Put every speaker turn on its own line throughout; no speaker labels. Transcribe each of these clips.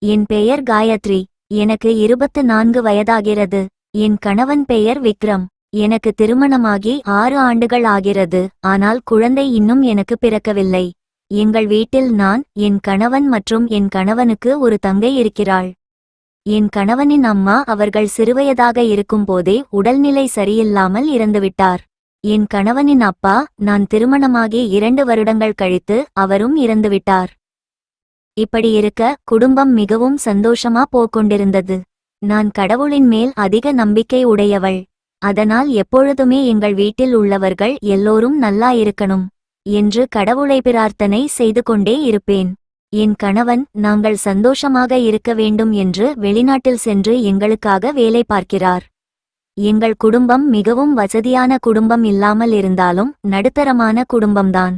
என் பெயர் காயத்ரி. எனக்கு 24 வயதாகிறது. என் கணவன் பெயர் விக்ரம். எனக்கு திருமணமாகி 6 ஆண்டுகள் ஆகிறது. ஆனால் குழந்தை இன்னும் எனக்கு பிறக்கவில்லை. எங்கள் வீட்டில் நான், என் கணவன் மற்றும் என் கணவனுக்கு ஒரு தங்கை இருக்கிறாள். என் கணவனின் அம்மா அவர்கள் சிறுவயதாக இருக்கும்போதே உடல்நிலை சரியில்லாமல் இறந்துவிட்டார். என் கணவனின் அப்பா நான் திருமணமாகி 2 வருடங்கள் கழித்து அவரும் இறந்துவிட்டார். இப்படி இருக்க குடும்பம் மிகவும் சந்தோஷமா போக்கொண்டிருந்தது. நான் கடவுளின் மேல் அதிக நம்பிக்கை உடையவள். அதனால் எப்பொழுதுமே எங்கள் வீட்டில் உள்ளவர்கள் எல்லோரும் நல்லா இருக்கணும் என்று கடவுளை பிரார்த்தனை செய்து கொண்டே இருப்பேன். என் கணவன் நாங்கள் சந்தோஷமாக இருக்க வேண்டும் என்று வெளிநாட்டில் சென்று எங்களுக்காக வேலை பார்க்கிறார். எங்கள் குடும்பம் மிகவும் வசதியான குடும்பம் இல்லாமல் இருந்தாலும் நடுத்தரமான குடும்பம்தான்.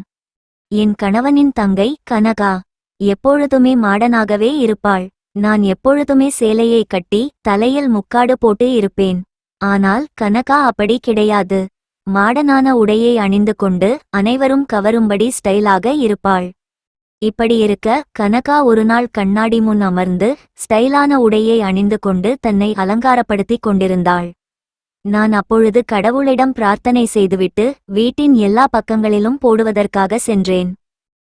என் கணவனின் தங்கை கனகா எப்பொழுதுமே மாடனாகவே இருப்பாள். நான் எப்பொழுதுமே சேலையை கட்டி தலையில் முக்காடு போட்டு இருப்பேன். ஆனால் கனகா அப்படி கிடையாது. மாடனான உடையை அணிந்து கொண்டு அனைவரும் கவரும்படி ஸ்டைலாக இருப்பாள். இப்படி இருக்க கனகா ஒருநாள் கண்ணாடி முன் அமர்ந்து ஸ்டைலான உடையை அணிந்து கொண்டு தன்னை அலங்காரப்படுத்தி கொண்டிருந்தாள். நான் அப்பொழுது கடவுளிடம் பிரார்த்தனை செய்துவிட்டு வீட்டின் எல்லா பக்கங்களிலும் போடுவதற்காக சென்றேன்.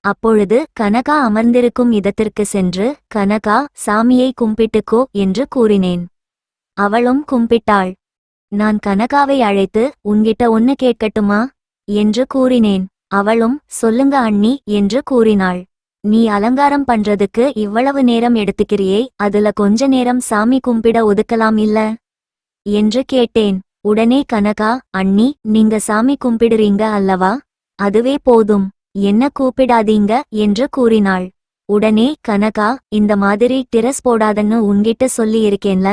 அப்பொழுது கனகா அமர்ந்திருக்கும் இடத்திற்கு சென்று, கனகா, சாமியை கும்பிட்டுக்கோ என்று கூறினேன். அவளும் கும்பிட்டாள். நான் கனகாவை அழைத்து, உன்கிட்ட ஒன்னு கேட்கட்டுமா என்று கூறினேன். அவளும், சொல்லுங்க அண்ணி என்று கூறினாள். நீ அலங்காரம் பண்றதுக்கு இவ்வளவு நேரம் எடுத்துக்கிறியே, அதுல கொஞ்ச நேரம் சாமி கும்பிட ஒதுக்கலாம் இல்ல என்று கேட்டேன். உடனே கனகா, அண்ணி, நீங்க சாமி கும்பிடுறீங்க அல்லவா, அதுவே போதும், என்ன கூப்பிடாதீங்க என்று கூறினாள். உடனே கனகா, இந்த மாதிரி டிரஸ் போடாதன்னு உன்கிட்ட சொல்லி இருக்கேன்ல,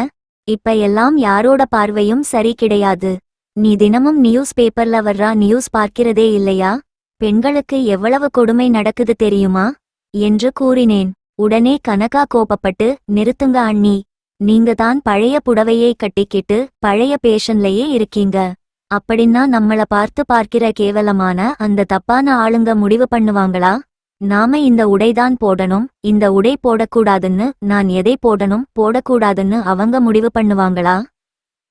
இப்ப எல்லாம் யாரோட பார்வையும் சரி கிடையாது. நீ தினமும் நியூஸ் பேப்பர்ல வர்ற நியூஸ் பார்க்கிறதே இல்லையா, பெண்களுக்கு எவ்வளவு கொடுமை நடக்குது தெரியுமா என்று கூறினேன். உடனே கனகா கோபப்பட்டு, நிறுத்துங்க அண்ணி, நீங்க தான் பழைய புடவையை கட்டிக்கிட்டு பழைய பேஷன்லயே இருக்கீங்க. அப்படின்னா நம்மள பார்க்கிற கேவலமான அந்த தப்பான ஆளுங்க முடிவு பண்ணுவாங்களா? நாம இந்த உடைதான் போடணும், இந்த உடை போடக்கூடாதுன்னு நான் எதை போடணும் போடக்கூடாதுன்னு அவங்க முடிவு பண்ணுவாங்களா?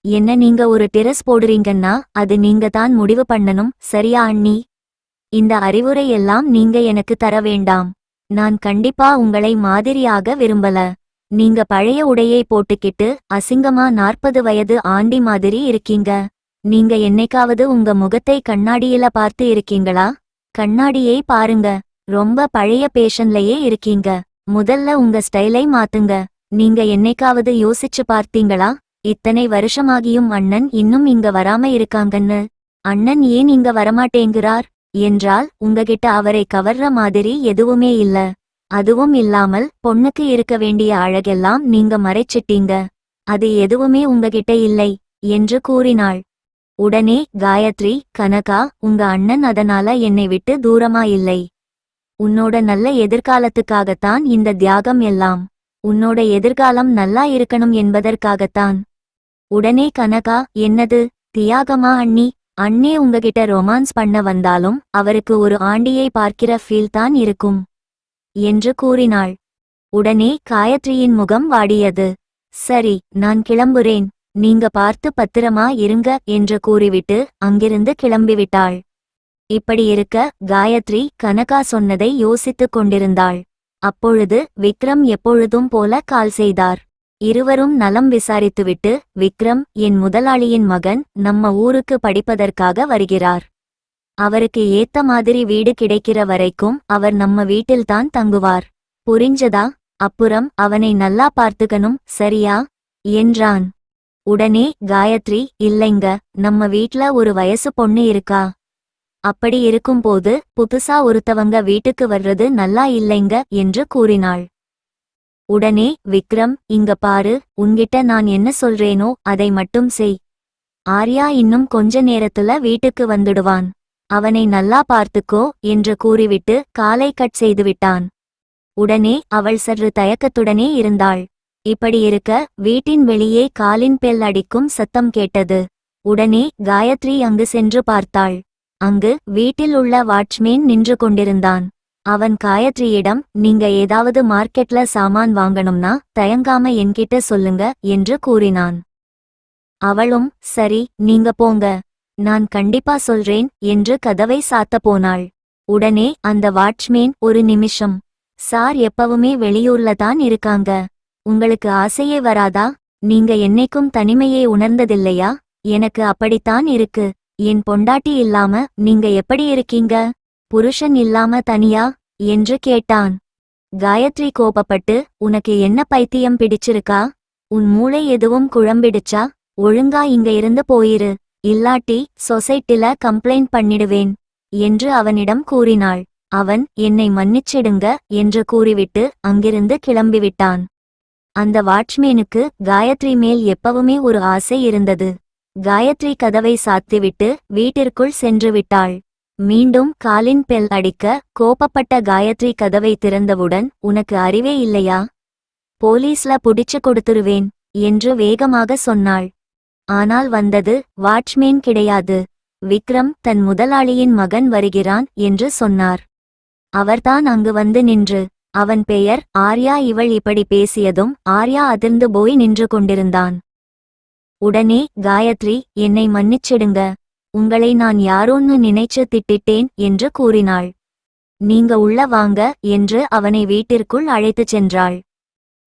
என்ன நீங்க ஒரு டிரஸ் போடுறீங்கன்னா அது நீங்க தான் முடிவு பண்ணணும், சரியா அண்ணி? இந்த அறிவுரை எல்லாம் நீங்க எனக்கு தர வேண்டாம். நான் கண்டிப்பா உங்களை மாதிரியாக விரும்பல. நீங்க பழைய உடையை போட்டுக்கிட்டு அசிங்கமா 40 வயது ஆண்டி மாதிரி இருக்கீங்க. நீங்க என்னைக்காவது உங்க முகத்தை கண்ணாடியில பார்த்து இருக்கீங்களா? கண்ணாடியை பாருங்க, ரொம்ப பழைய பேஷன்லயே இருக்கீங்க. முதல்ல உங்க ஸ்டைலை மாத்துங்க. நீங்க என்னைக்காவது யோசிச்சு பார்த்தீங்களா, இத்தனை வருஷமாகியும் அண்ணன் இன்னும் இங்க வராம இருக்காங்கன்னு? அண்ணன் ஏன் இங்க வரமாட்டேங்கிறார் என்றால், உங்ககிட்ட அவரை கவர்ற மாதிரி எதுவுமே இல்ல. அதுவும் இல்லாமல் பொண்ணுக்கு இருக்க வேண்டிய அழகெல்லாம் நீங்க மறைச்சிட்டீங்க. அது எதுவுமே உங்ககிட்ட இல்லை என்று கூறினாள். உடனே காயத்ரி, கனகா, உங்க அண்ணன் அதனால என்னை விட்டு தூரமா இல்லை. உன்னோட நல்ல எதிர்காலத்துக்காகத்தான் இந்த தியாகம் எல்லாம். உன்னோட எதிர்காலம் நல்லா இருக்கணும் என்பதற்காகத்தான். உடனே கனகா, என்னது தியாகமா அண்ணி? அண்ணே உங்ககிட்ட ரொமான்ஸ் பண்ண வந்தாலும் அவருக்கு ஒரு ஆண்டியை பார்க்கிற ஃபீல் தான் இருக்கும் என்று கூறினாள். உடனே காயத்ரியின் முகம் வாடியது. சரி, நான் கிளம்புறேன், நீங்க பார்த்து பத்திரமா இருங்க என்று கூறிவிட்டு அங்கிருந்து கிளம்பிவிட்டாள். இப்படி இருக்க காயத்ரி கனகா சொன்னதை யோசித்துக் கொண்டிருந்தாள். அப்பொழுது விக்ரம் எப்பொழுதும் போல கால் செய்தார். இருவரும் நலம் விசாரித்துவிட்டு, விக்ரம், என் முதலாளியின் மகன் நம்ம ஊருக்கு படிப்பதற்காக வருகிறார். அவருக்கு ஏத்த மாதிரி வீடு கிடைக்கிற வரைக்கும் அவர் நம்ம வீட்டில்தான் தங்குவார். புரிஞ்சதா? அப்புறம் அவனை நல்லா பார்த்துக்கணும், சரியா என்றான். உடனே காயத்ரி, இல்லைங்க, நம்ம வீட்ல ஒரு வயசு பொண்ணு இருக்கா. அப்படி இருக்கும்போது புதுசா ஒருத்தவங்க வீட்டுக்கு வர்றது நல்லா இல்லைங்க என்று கூறினாள். உடனே விக்ரம், இங்க பாரு, உன்கிட்ட நான் என்ன சொல்றேனோ அதை மட்டும் செய். ஆர்யா இன்னும் கொஞ்ச நேரத்துல வீட்டுக்கு வந்துடுவான். அவனை நல்லா பார்த்துக்கோ என்று கூறிவிட்டு காலை கட் செய்துவிட்டான். உடனே அவள் சற்று தயக்கத்துடனே இருந்தாள். இப்படி இருக்க வீட்டின் வெளியே காலின் பெல் அடிக்கும் சத்தம் கேட்டது. உடனே காயத்ரி அங்கு சென்று பார்த்தாள். அங்கு வீட்டில் உள்ள வாட்ச்மேன் நின்று கொண்டிருந்தான். அவன் காயத்ரியிடம், நீங்க ஏதாவது மார்க்கெட்ல சாமான் வாங்கணும்னா தயங்காம என்கிட்ட சொல்லுங்க என்று கூறினான். அவளும், சரி நீங்க போங்க, நான் கண்டிப்பா சொல்றேன் என்று கதவை சாத்த போனாள். உடனே அந்த வாட்ச்மேன், ஒரு நிமிஷம், சார் எப்பவுமே வெளியூர்ல தான் இருக்காங்க, உங்களுக்கு ஆசையே வராதா? நீங்க என்னைக்கும் தனிமையை உணர்ந்ததில்லையா? எனக்கு அப்படித்தான் இருக்கு. என் பொண்டாட்டி இல்லாம நீங்க எப்படி இருக்கீங்க? புருஷன் இல்லாம தனியா என்று கேட்டான். காயத்ரி கோபப்பட்டு, உனக்கு என்ன பைத்தியம் பிடிச்சிருக்கா? உன் மூளை எதுவும் குழம்பிடுச்சா? ஒழுங்கா இங்க இருந்து போயிரு, இல்லாட்டி சொசைட்டில கம்ப்ளைண்ட் பண்ணிடுவேன் என்று அவனிடம் கூறினாள். அவன், என்னை மன்னிச்சிடுங்க என்று கூறிவிட்டு அங்கிருந்து கிளம்பிவிட்டான். அந்த வாட்ச்மேனுக்கு காயத்ரி மேல் எப்பவுமே ஒரு ஆசை இருந்தது. காயத்ரி கதவை சாத்திவிட்டு வீட்டிற்குள் சென்று விட்டாள். மீண்டும் காலின் பெல் அடிக்க கோபப்பட்ட காயத்ரி கதவை திறந்தவுடன், உனக்கு அறிவே இல்லையா? போலீஸ்ல புடிச்சு கொடுத்துருவேன் என்று வேகமாக சொன்னாள். ஆனால் வந்தது வாட்ச்மேன் கிடையாது. விக்ரம் தன் முதலாளியின் மகன் வருகிறான் என்று சொன்னார். அவர்தான் அங்கு வந்து நின்று, அவன் பெயர் ஆர்யா. இவள் இப்படி பேசியதும் ஆர்யா அதிர்ந்து போய் நின்று கொண்டிருந்தான். உடனே காயத்ரி, என்னை மன்னிச்சிடுங்க, உங்களை நான் யாரோன்னு நினைச்சு திட்டிட்டேன் என்று கூறினாள். நீங்க உள்ள வாங்க என்று அவனை வீட்டிற்குள் அழைத்துச் சென்றாள்.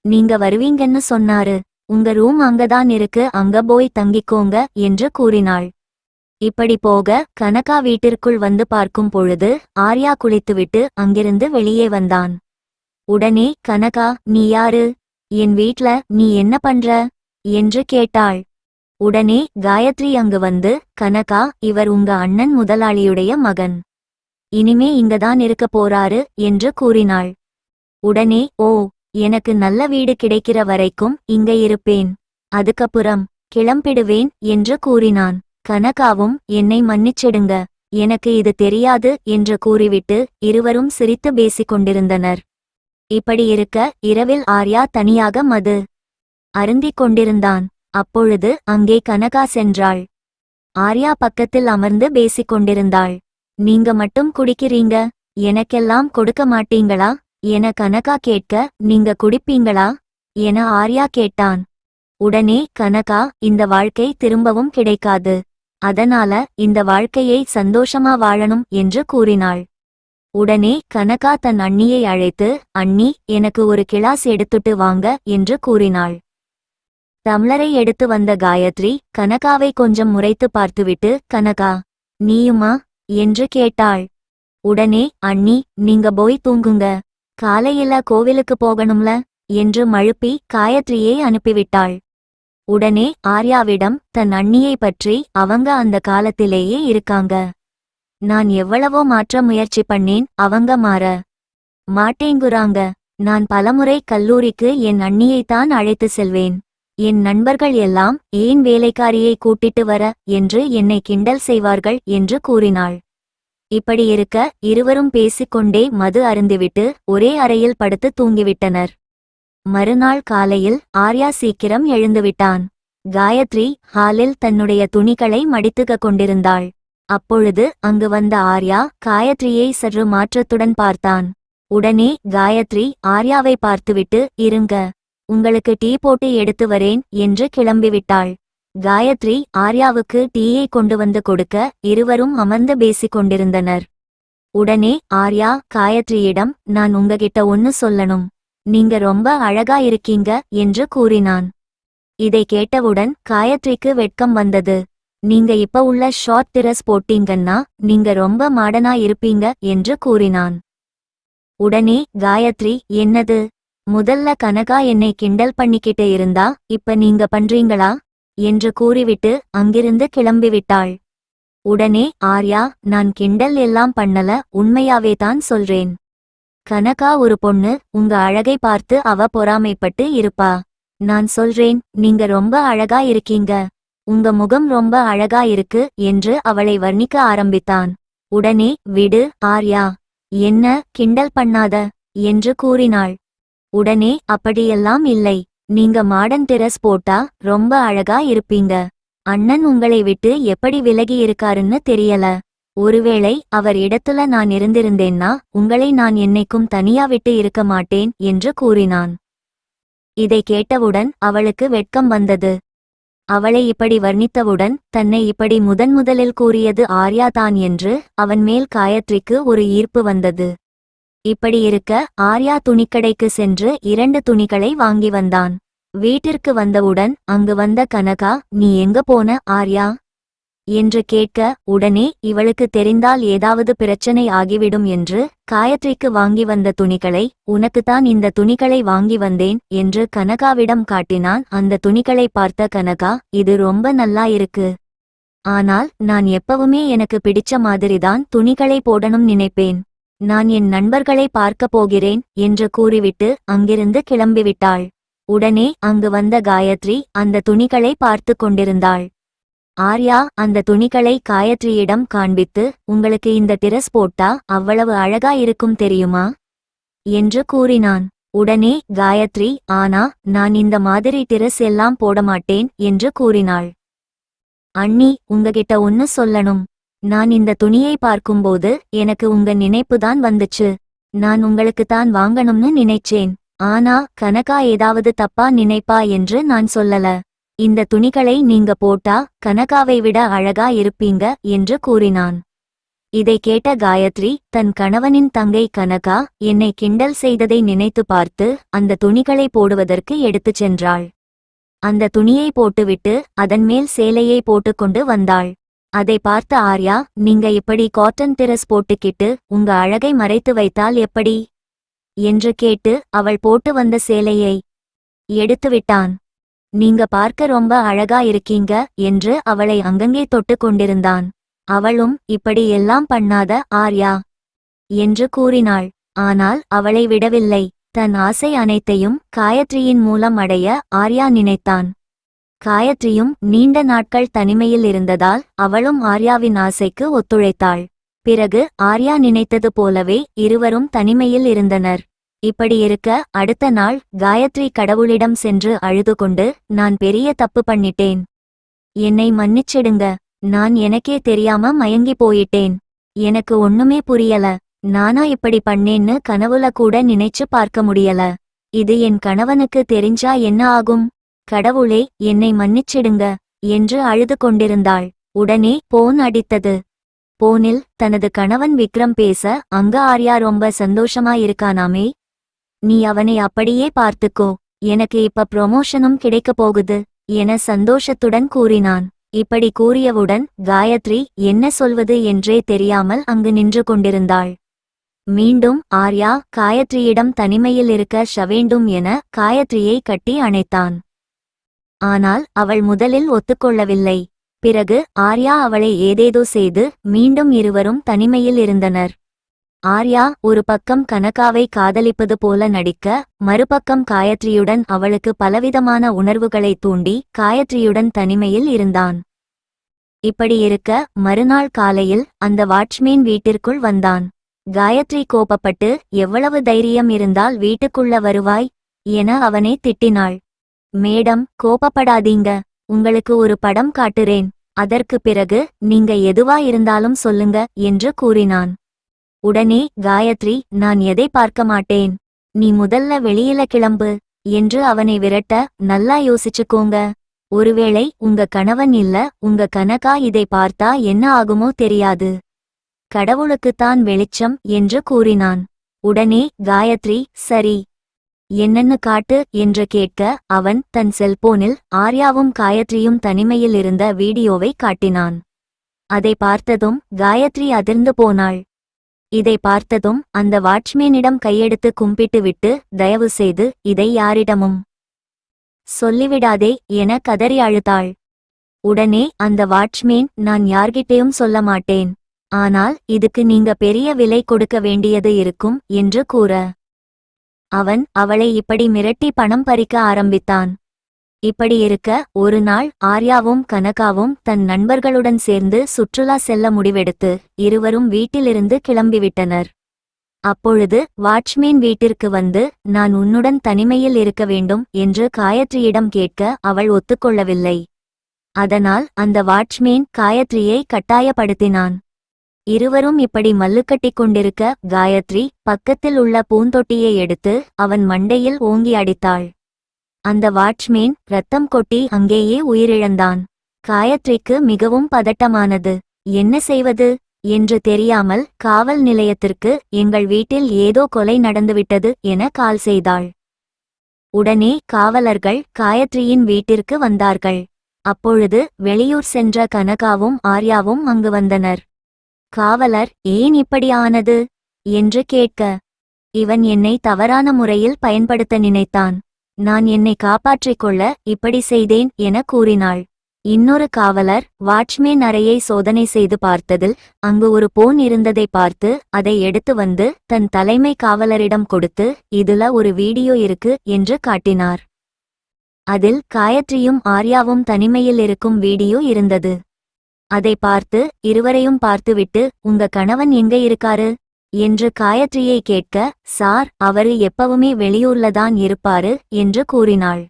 நீங்க வருவீங்கன்னு சொன்னாரு, உங்க ரூம் அங்கதான் இருக்கு, அங்க போய் தங்கிக்கோங்க என்று கூறினாள். இப்படி போக கனகா வீட்டிற்குள் வந்து பார்க்கும் பொழுது ஆர்யா குளித்துவிட்டு அங்கிருந்து வெளியே வந்தான். உடனே கனகா, நீ யாரு? என் வீட்ல நீ என்ன பண்ற என்று கேட்டாள். உடனே காயத்ரி அங்கு வந்து, கனகா, இவர் உங்க அண்ணன் முதலாளியுடைய மகன், இனிமே இங்கதான் இருக்க போறாரு என்று கூறினாள். உடனே, ஓ, எனக்கு நல்ல வீடு கிடைக்கிற வரைக்கும் இங்க இருப்பேன், அதுக்கப்புறம் கிளம்பிடுவேன் என்று கூறினான். கனகாவும், என்னை மன்னிச்சிடுங்க, எனக்கு இது தெரியாது என்று கூறிவிட்டு இருவரும் சிரித்து பேசிக் கொண்டிருந்தனர். இப்படி இருக்க இரவில் ஆர்யா தனியாக மது அருந்திக் கொண்டிருந்தான். அப்பொழுது அங்கே கனகா சென்றாள். ஆர்யா பக்கத்தில் அமர்ந்து பேசிக் கொண்டிருந்தாள். நீங்க மட்டும் குடிக்கிறீங்க, எனக்கெல்லாம் கொடுக்க மாட்டீங்களா என கனகா கேட்க, நீங்க குடிப்பீங்களா என ஆர்யா கேட்டான். உடனே கனகா, இந்த வாழ்க்கை திரும்பவும் கிடைக்காது, அதனால இந்த வாழ்க்கையை சந்தோஷமா வாழணும் என்று கூறினாள். உடனே கனகா தன் அண்ணியை அழைத்து, அண்ணி, எனக்கு ஒரு கிளாஸ் எடுத்துட்டு வாங்க என்று கூறினாள். டம்ளரை எடுத்து வந்த காயத்ரி கனகாவை கொஞ்சம் முறைத்து பார்த்துவிட்டு, கனகா, நீயுமா என்று கேட்டாள். உடனே, அண்ணி, நீங்க போய் தூங்குங்க, காலையில கோவிலுக்கு போகணும்ல என்று மழுப்பி காயத்ரியை அனுப்பிவிட்டாள். உடனே ஆர்யாவிடம், தன் அண்ணியை பற்றி அவங்க அந்த காலத்திலேயே இருக்காங்க, நான் எவ்வளவோ மாற்ற முயற்சி பண்ணேன், அவங்க மாற மாட்டேங்குறாங்க, நான் பலமுறை கல்லூரிக்கு என் அண்ணியைத்தான் அழைத்து செல்வேன், என் நண்பர்கள் எல்லாம் ஏன் வேலைக்காரியை கூட்டிட்டு வர என்று என்னை கிண்டல் செய்வார்கள் என்று கூறினாள். இப்படி இருக்க இருவரும் பேசிக்கொண்டே மது அருந்திவிட்டு ஒரே அறையில் படுத்து தூங்கிவிட்டனர். மறுநாள் காலையில் ஆர்யா சீக்கிரம் எழுந்துவிட்டான். காயத்ரி ஹாலில் தன்னுடைய துணிகளை மடித்துக்க கொண்டிருந்தாள். அப்பொழுது அங்கு வந்த ஆர்யா காயத்ரியை சற்று மாற்றத்துடன் பார்த்தான். உடனே காயத்ரி ஆர்யாவை பார்த்துவிட்டு, இருங்க, உங்களுக்கு டீ போட்டு எடுத்து வரேன் என்று கிளம்பிவிட்டாள். காயத்ரி ஆர்யாவுக்கு டீயை கொண்டு வந்து கொடுக்க இருவரும் அமர்ந்து பேசிக் கொண்டிருந்தனர். உடனே ஆர்யா காயத்ரியிடம், நான் உங்ககிட்ட ஒன்னு சொல்லணும், நீங்க ரொம்ப அழகா இருக்கீங்க என்று கூறினான். இதை கேட்டவுடன் காயத்ரிக்கு வெட்கம் வந்தது. நீங்க இப்ப உள்ள ஷார்ட் டிரஸ் போட்டீங்கன்னா நீங்க ரொம்ப மாடனா இருப்பீங்க என்று கூறினான். உடனே காயத்ரி, என்னது, முதல்ல கனகா என்னை கிண்டல் பண்ணிக்கிட்டு இருந்தா இப்ப நீங்க பண்றீங்களா என்று கூறிவிட்டு அங்கிருந்து கிளம்பிவிட்டாள். உடனே ஆர்யா, நான் கிண்டல் எல்லாம் பண்ணல, உண்மையாவே தான் சொல்றேன். கனகா ஒரு பொண்ணு, உங்க அழகை பார்த்து அவ பொறாமைப்பட்டு இருப்பா. நான் சொல்றேன், நீங்க ரொம்ப அழகா இருக்கீங்க, உங்க முகம் ரொம்ப அழகா இருக்கு என்று அவளை வர்ணிக்க ஆரம்பித்தான். உடனே, விடு ஆர்யா, என்ன கிண்டல் பண்ணாத என்று கூறினாள். உடனே, அப்படியெல்லாம் இல்லை, நீங்க மாடர்ன் டிரஸ் போட்டா ரொம்ப அழகா இருப்பீங்க, அண்ணன் உங்களை விட்டு எப்படி விலகி இருக்காருன்னு தெரியல, ஒருவேளை அவர் இடத்துல நான் இருந்திருந்தேன்னா உங்களை நான் என்னைக்கும் தனியா விட்டு இருக்க மாட்டேன் என்று கூறினான். இதை கேட்டவுடன் அவளுக்கு வெட்கம் வந்தது. அவளை இப்படி வர்ணித்தவுடன் தன்னை இப்படி முதன்முதலில் கூறியது ஆர்யா தான் என்று அவன் மேல் காயத்ரிக்கு ஒரு ஈர்ப்பு வந்தது. இப்படி இருக்க ஆர்யா துணிக்கடைக்கு சென்று 2 துணிகளை வாங்கி வந்தான். வீட்டிற்கு வந்தவுடன் அங்கு வந்த கனகா, நீ எங்க போன ஆர்யா என்று கேட்க, உடனே இவளுக்கு தெரிந்தால் ஏதாவது பிரச்சனை ஆகிவிடும் என்று காயத்ரிக்கு வாங்கி வந்த துணிகளை, உனக்குத்தான் இந்த துணிகளை வாங்கி வந்தேன் என்று கனகாவிடம் காட்டினான். அந்த துணிகளை பார்த்த கனகா, இது ரொம்ப நல்லா இருக்கு. ஆனால் நான் எப்பவுமே எனக்கு பிடிச்ச மாதிரிதான் துணிகளை போடணும் நினைப்பேன். நான் என் நண்பர்களை பார்க்க போகிறேன் என்று கூறிவிட்டு அங்கிருந்து கிளம்பிவிட்டாள். உடனே அங்கு வந்த காயத்ரி அந்த துணிகளை பார்த்து கொண்டிருந்தாள். ஆர்யா அந்த துணிகளை காயத்ரியிடம் காண்பித்து, உங்களுக்கு இந்த டிரஸ் போட்டா அவ்வளவு அழகா இருக்கும் தெரியுமா என்று கூறினான். உடனே காயத்ரி, ஆனா நான் இந்த மாதிரி டிரஸ் எல்லாம் போடமாட்டேன் என்று கூறினாள். அண்ணி, உங்ககிட்ட ஒன்னு சொல்லணும். நான் இந்த துணியை பார்க்கும்போது எனக்கு உங்க நினைப்புதான் வந்துச்சு. நான் உங்களுக்குத்தான் வாங்கணும்னு நினைச்சேன். ஆனா கனகா ஏதாவது தப்பா நினைப்பா என்று நான் சொல்லல. இந்த துணிகளை நீங்க போட்டா கனகாவை விட அழகா இருப்பீங்க என்று கூறினான். இதை கேட்ட காயத்ரி தன் கணவனின் தங்கை கனகா என்னை கிண்டல் செய்ததை நினைத்து பார்த்து அந்த துணிகளை போடுவதற்கு எடுத்துச் சென்றாள். அந்த துணியை போட்டுவிட்டு அதன் மேல் சேலையை போட்டுக்கொண்டு வந்தாள். அதை பார்த்த ஆர்யா, நீங்க இப்படி காட்டன் டிரஸ் போட்டுக்கிட்டு உங்க அழகை மறைத்து வைத்தால் எப்படி என்று கேட்டு அவள் போட்டு வந்த சேலையை எடுத்துவிட்டான். நீங்க பார்க்க ரொம்ப அழகா இருக்கீங்க என்று அவளை அங்கங்கே தொட்டு கொண்டிருந்தான். அவளும் இப்படி எல்லாம் பண்ணாத ஆர்யா என்று கூறினாள். ஆனால் அவளை விடவில்லை. தன் ஆசை அனைத்தையும் காயத்ரியின் மூலம் அடைய ஆர்யா நினைத்தான். காயத்ரியும் நீண்ட நாட்கள் தனிமையில் இருந்ததால் அவளும் ஆர்யாவின் ஆசைக்கு ஒத்துழைத்தாள். பிறகு ஆர்யா நினைத்தது போலவே இருவரும் தனிமையில் இருந்தனர். இப்படி இருக்க அடுத்த நாள் காயத்ரி கடவுளிடம் சென்று அழுது கொண்டு, நான் பெரிய தப்பு பண்ணிட்டேன். என்னை மன்னிச்சிடுங்க. நான் எனக்கே தெரியாம மயங்கி போயிட்டேன். எனக்கு ஒண்ணுமே புரியல. நானா இப்படி பண்ணேன்னு கனவுல கூட நினைச்சு பார்க்க முடியல. இது என் கணவனுக்கு தெரிஞ்சா என்ன ஆகும்? கடவுளே, என்னை மன்னிச்சிடுங்க என்று அழுது கொண்டிருந்தாள். உடனே போன் அடித்தது. போனில் தனது கணவன் விக்ரம் பேச, அங்க ஆர்யா ரொம்ப சந்தோஷமா இருக்கானாமே. நீ அவனை அப்படியே பார்த்துக்கோ. எனக்கு இப்ப ப்ரொமோஷனும் கிடைக்க போகுது என சந்தோஷத்துடன் கூறினான். இப்படி கூறியவுடன் காயத்ரி என்ன சொல்வது என்றே தெரியாமல் அங்கு நின்று கொண்டிருந்தாள். மீண்டும் ஆர்யா காயத்ரியிடம் தனிமையில் இருக்க வேண்டும் என காயத்ரியை கட்டி அணைத்தான். ஆனால் அவள் முதலில் ஒத்துக்கொள்ளவில்லை. பிறகு ஆர்யா அவளை ஏதேதோ செய்து மீண்டும் இருவரும் தனிமையில் இருந்தனர். ஆர்யா ஒரு பக்கம் கனகாவை காதலிப்பது போல நடிக்க, மறுபக்கம் காயத்ரியுடன் அவளுக்கு பலவிதமான உணர்வுகளை தூண்டி காயத்ரியுடன் தனிமையில் இருந்தான். இப்படி இருக்க மறுநாள் காலையில் அந்த வாட்ச்மேன் வீட்டிற்குள் வந்தான். காயத்ரி கோபப்பட்டு, எவ்வளவு தைரியம் இருந்தால் வீட்டுக்குள்ள வருவாய் என அவனை திட்டினாள். மேடம், கோபப்படாதீங்க. உங்களுக்கு ஒரு படம் காட்டுறேன். அதற்கு பிறகு நீங்க எதுவா இருந்தாலும் சொல்லுங்க என்று கூறினான். உடனே காயத்ரி, நான் எதை பார்க்க மாட்டேன். நீ முதல்ல வெளியில கிளம்பு என்று அவனை விரட்ட, நல்லா யோசிச்சுக்கோங்க. ஒருவேளை உங்க கணவன் இல்ல உங்க கனகா இதை பார்த்தா என்ன ஆகுமோ தெரியாது. கடவுளுக்குத்தான் வெளிச்சம் என்று கூறினான். உடனே காயத்ரி, சரி என்னன்னு காட்டு என்று கேட்க அவன் தன் செல்போனில் ஆர்யாவும் காயத்ரியும் தனிமையில் இருந்த வீடியோவை காட்டினான். அதை பார்த்ததும் காயத்ரி அதிர்ந்து போனாள். இதை பார்த்ததும் அந்த வாட்ச்மேனிடம் கையெடுத்து கும்பிட்டுவிட்டு, தயவு செய்து இதை யாரிடமும் சொல்லிவிடாதே என கதறி அழுதாள். உடனே அந்த வாட்ச்மேன், நான் யார்கிட்டேயும் சொல்ல மாட்டேன். ஆனால் இதுக்கு நீங்க பெரிய விலை கொடுக்க வேண்டியது இருக்கும் என்று கூற, அவன் அவளை இப்படி மிரட்டி பணம் பறிக்க ஆரம்பித்தான். இப்படி இருக்க ஒரு நாள் ஆர்யாவும் கனகாவும் தன் நண்பர்களுடன் சேர்ந்து சுற்றுலா செல்ல முடிவெடுத்து இருவரும் வீட்டிலிருந்து கிளம்பிவிட்டனர். அப்பொழுது வாட்ச்மேன் வீட்டிற்கு வந்து, நான் உன்னுடன் தனிமையில் இருக்க வேண்டும் என்று காயத்ரியிடம் கேட்க அவள் ஒத்துக்கொள்ளவில்லை. அதனால் அந்த வாட்ச்மேன் காயத்ரியை கட்டாயப்படுத்தினான். இருவரும் இப்படி மல்லுக்கட்டிக் கொண்டிருக்க காயத்ரி பக்கத்தில் உள்ள பூந்தொட்டியை எடுத்து அவன் மண்டையில் ஓங்கி அடித்தாள். அந்த வாட்ச்மேன் ரத்தம் கொட்டி அங்கேயே உயிரிழந்தான். காயத்ரிக்கு மிகவும் பதட்டமானது. என்ன செய்வது என்று தெரியாமல் காவல் நிலையத்திற்கு எங்கள் வீட்டில் ஏதோ கொலை நடந்துவிட்டது என கால் செய்தாள். உடனே காவலர்கள் காயத்ரியின் வீட்டிற்கு வந்தார்கள். அப்பொழுது வெளியூர் சென்ற கனகாவும் ஆர்யாவும் அங்கு வந்தனர். காவலர் ஏன் இப்படி ஆனது என்று கேட்க, இவன் என்னை தவறான முறையில் பயன்படுத்த நினைத்தான். நான் என்னை காப்பாற்றிக் கொள்ள இப்படி செய்தேன் என கூறினாள். இன்னொரு காவலர் வாட்ச்மேன் அறையை சோதனை செய்து பார்த்ததில் அங்கு ஒரு போன் இருந்ததை பார்த்து அதை எடுத்து வந்து தன் தலைமை காவலரிடம் கொடுத்து இதுல ஒரு வீடியோ இருக்கு என்று காட்டினார். அதில் காயத்ரியும் ஆர்யாவும் தனிமையில் இருக்கும் வீடியோ இருந்தது. அதை பார்த்து இருவரையும் பார்த்துவிட்டு உங்க கணவன் எங்க இருக்காரு என்று காயத்ரியை கேட்க, சார் அவரு எப்பவுமே வெளியூர்லதான் இருப்பாரு என்று கூறினாள்.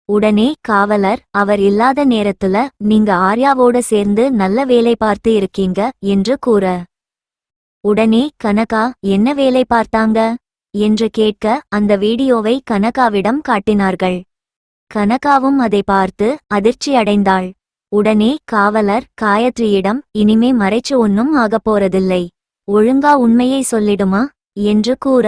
உடனே காவலர் அவர் இல்லாத நேரத்துல நீங்க ஆர்யாவோட சேர்ந்து நல்ல வேலை பார்த்து இருக்கீங்க என்று கூற, உடனே கனகா என்ன வேலை பார்த்தாங்க என்று கேட்க அந்த வீடியோவை கனகாவிடம் காட்டினார்கள். கனகாவும் அதை பார்த்து அதிர்ச்சி அடைந்தாள். உடனே காவலர் காயத்ரியிடம் இனிமே மறைச்சு ஒன்னும் ஆகப்போறதில்லை, ஒழுங்கா உண்மையை சொல்லிடுமா என்று கூற,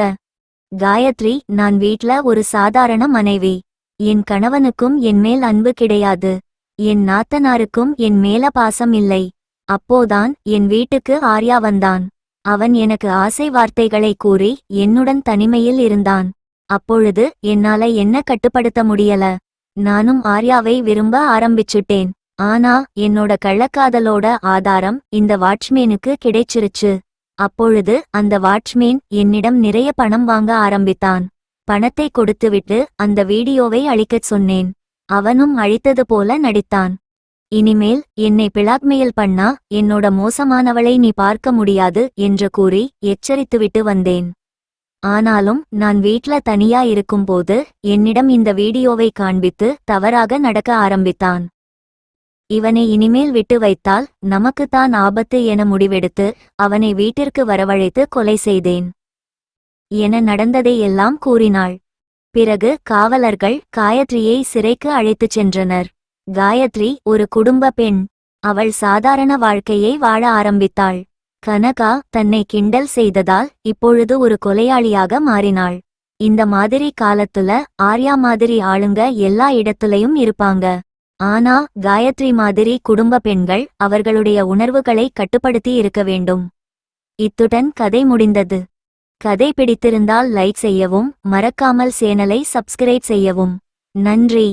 காயத்ரி நான் வீட்ல ஒரு சாதாரண மனைவி. என் கணவனுக்கும் என்மேல் அன்பு கிடையாது. என் நாத்தனாருக்கும் என் மேல பாசம் இல்லை. அப்போதான் என் வீட்டுக்கு ஆர்யா வந்தான். அவன் எனக்கு ஆசை வார்த்தைகளை கூறி என்னுடன் தனிமையில் இருந்தான். அப்பொழுது என்னால என்ன கட்டுப்படுத்த முடியல. நானும் ஆர்யாவை விரும்ப ஆரம்பிச்சுட்டேன். ஆனா என்னோட கள்ளக்காதலோட ஆதாரம் இந்த வாட்ச்மேனுக்கு கிடைச்சிருச்சு. அப்பொழுது அந்த வாட்ச்மேன் என்னிடம் நிறைய பணம் வாங்க ஆரம்பித்தான். பணத்தை கொடுத்துவிட்டு அந்த வீடியோவை அழிக்கச் சொன்னேன். அவனும் அழித்தது போல நடித்தான். இனிமேல் என்னை பிளாக்மெயில் பண்ணா என்னோட மோசமானவளை நீ பார்க்க முடியாது என்று கூறி எச்சரித்துவிட்டு வந்தேன். ஆனாலும் நான் வீட்ல தனியா இருக்கும்போது என்னிடம் இந்த வீடியோவை காண்பித்து தவறாக நடக்க ஆரம்பித்தான். இவனை இனிமேல் விட்டு வைத்தால் நமக்குத்தான் ஆபத்து என முடிவெடுத்து அவனை வீட்டிற்கு வரவழைத்து கொலை செய்தேன் என நடந்ததை எல்லாம் கூறினாள். பிறகு காவலர்கள் காயத்ரியை சிறைக்கு அழைத்துச் சென்றனர். காயத்ரி ஒரு குடும்ப பெண். அவள் சாதாரண வாழ்க்கையை வாழ ஆரம்பித்தாள். கனகா தன்னை கிண்டல் செய்ததால் இப்பொழுது ஒரு கொலையாளியாக மாறினாள். இந்த மாதிரி காலத்துல ஆர்யா மாதிரி ஆளுங்க எல்லா இடத்துலயும் இருப்பாங்க. ஆனா காயத்ரி மாதிரி குடும்ப பெண்கள் அவர்களுடைய உணர்வுகளை கட்டுப்படுத்தி இருக்க வேண்டும். இத்துடன் கதை முடிந்தது. கதை பிடித்திருந்தால் லைக் செய்யவும் மறக்காமல் சேனலை சப்ஸ்கிரைப் செய்யவும். நன்றி.